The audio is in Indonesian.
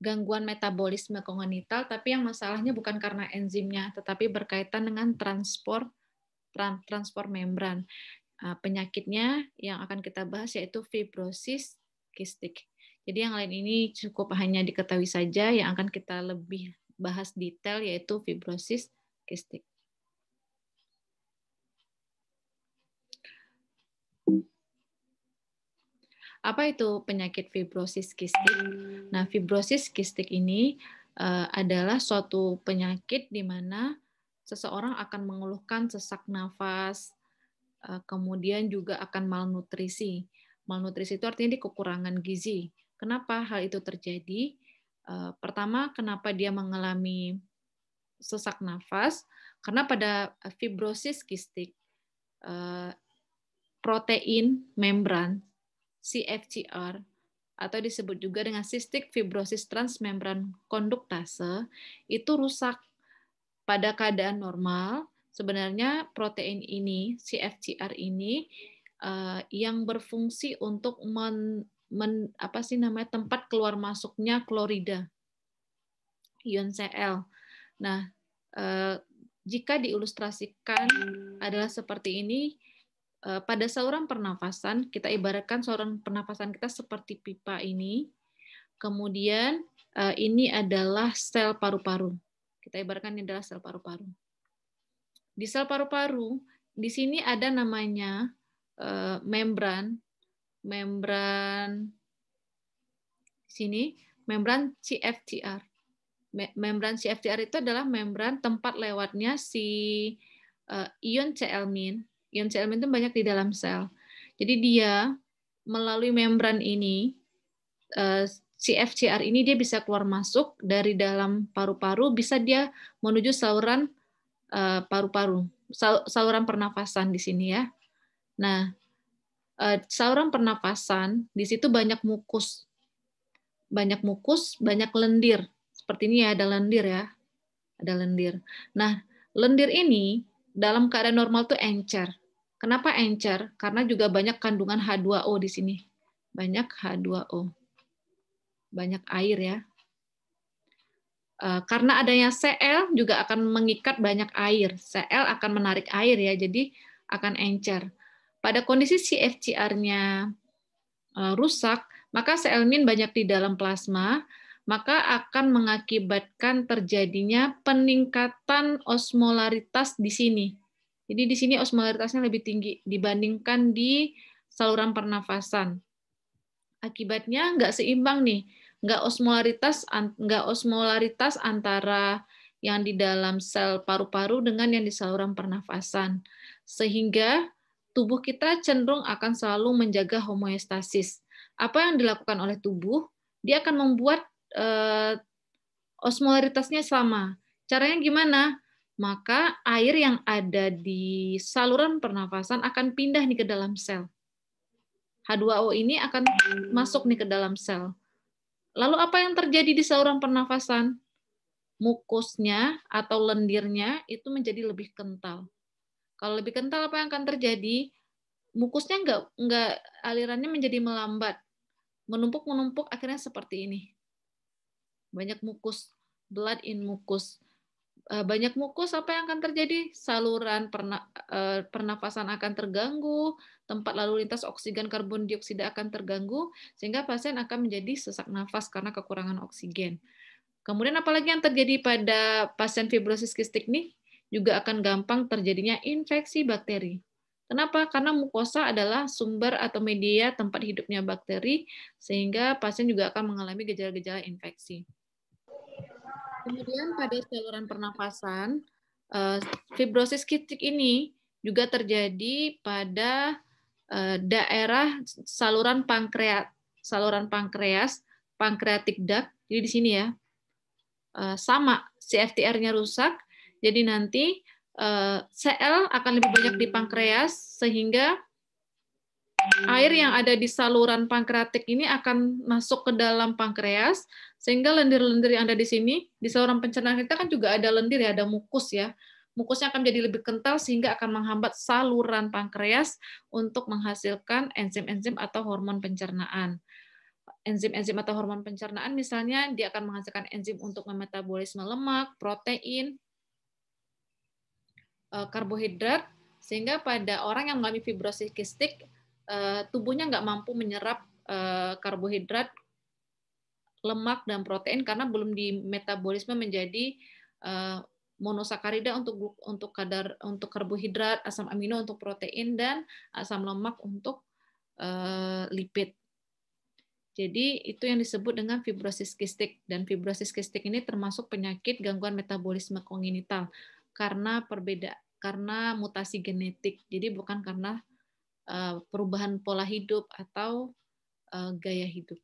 gangguan metabolisme kongenital, tapi yang masalahnya bukan karena enzimnya, tetapi berkaitan dengan transport membran. Penyakitnya yang akan kita bahas yaitu fibrosis kistik. Jadi yang lain ini cukup hanya diketahui saja, yang akan kita lebih bahas detail yaitu fibrosis kistik. Apa itu penyakit fibrosis kistik? Nah, fibrosis kistik ini adalah suatu penyakit di mana seseorang akan mengeluhkan sesak nafas, kemudian juga akan malnutrisi. Malnutrisi itu artinya kekurangan gizi. Kenapa hal itu terjadi? Pertama, kenapa dia mengalami sesak nafas? Karena pada fibrosis kistik, protein membran CFTR atau disebut juga dengan cystic fibrosis transmembran konduktase itu rusak. Pada keadaan normal, sebenarnya protein ini, CFTR ini yang berfungsi untuk tempat keluar masuknya klorida, ion Cl. Nah, jika diilustrasikan adalah seperti ini. Pada saluran pernafasan, kita ibaratkan saluran pernafasan kita seperti pipa ini. Kemudian ini adalah sel paru-paru. Kita ibaratkan ini adalah sel paru-paru. Di sel paru-paru, di sini ada namanya membran CFTR. Membran CFTR itu adalah membran tempat lewatnya si ion Cl-min. Ion Cl-min itu banyak di dalam sel. Jadi dia melalui membran ini, CFTR ini dia bisa keluar masuk dari dalam paru-paru, bisa dia menuju saluran paru-paru, saluran pernafasan di sini ya. Nah, saluran pernafasan di situ banyak mukus, banyak lendir. Seperti ini ya, ada lendir ya, ada lendir. Nah, lendir ini dalam keadaan normal tuh encer. Kenapa encer? Karena juga banyak kandungan H2O di sini. Banyak H2O. Banyak air ya. Karena adanya Cl juga akan mengikat banyak air. Cl akan menarik air ya, jadi akan encer. Pada kondisi CFTR-nya rusak, maka Cl-min banyak di dalam plasma, maka akan mengakibatkan terjadinya peningkatan osmolaritas di sini. Jadi di sini osmolaritasnya lebih tinggi dibandingkan di saluran pernafasan. Akibatnya nggak seimbang nih, nggak osmolaritas antara yang di dalam sel paru-paru dengan yang di saluran pernafasan. Sehingga tubuh kita cenderung akan selalu menjaga homeostasis. Apa yang dilakukan oleh tubuh? Dia akan membuat osmolaritasnya sama. Caranya gimana? Maka air yang ada di saluran pernafasan akan pindah nih ke dalam sel. H2O ini akan masuk nih ke dalam sel. Lalu apa yang terjadi di saluran pernafasan? Mukusnya atau lendirnya itu menjadi lebih kental. Kalau lebih kental apa yang akan terjadi? Mukusnya nggak alirannya menjadi melambat, menumpuk akhirnya seperti ini. Banyak mukus, blood in mukus. Banyak mukus, apa yang akan terjadi? Saluran pernafasan akan terganggu, tempat lalu lintas oksigen karbon dioksida akan terganggu, sehingga pasien akan menjadi sesak nafas karena kekurangan oksigen. Kemudian apalagi yang terjadi pada pasien fibrosis kistik nih? Juga akan gampang terjadinya infeksi bakteri. Kenapa? Karena mukosa adalah sumber atau media tempat hidupnya bakteri, sehingga pasien juga akan mengalami gejala-gejala infeksi. Kemudian pada saluran pernafasan, fibrosis kistik ini juga terjadi pada daerah saluran pankreas, pancreatic duct. Jadi di sini ya, sama CFTR-nya rusak, jadi nanti Cl akan lebih banyak di pankreas, sehingga air yang ada di saluran pankreatik ini akan masuk ke dalam pankreas, sehingga lendir-lendir yang ada di sini, di saluran pencernaan kita kan juga ada lendir ya, ada mukus ya. Mukusnya akan jadi lebih kental sehingga akan menghambat saluran pankreas untuk menghasilkan enzim-enzim atau hormon pencernaan. enzim-enzim atau hormon pencernaan, misalnya dia akan menghasilkan enzim untuk memetabolisme lemak, protein, karbohidrat, sehingga pada orang yang mengalami fibrosis kistik, tubuhnya nggak mampu menyerap karbohidrat, lemak, dan protein karena belum dimetabolisme menjadi monosakarida untuk karbohidrat, asam amino untuk protein, dan asam lemak untuk lipid. Jadi itu yang disebut dengan fibrosis kistik, dan fibrosis kistik ini termasuk penyakit gangguan metabolisme kongenital karena karena mutasi genetik. Jadi bukan karena perubahan pola hidup atau gaya hidup.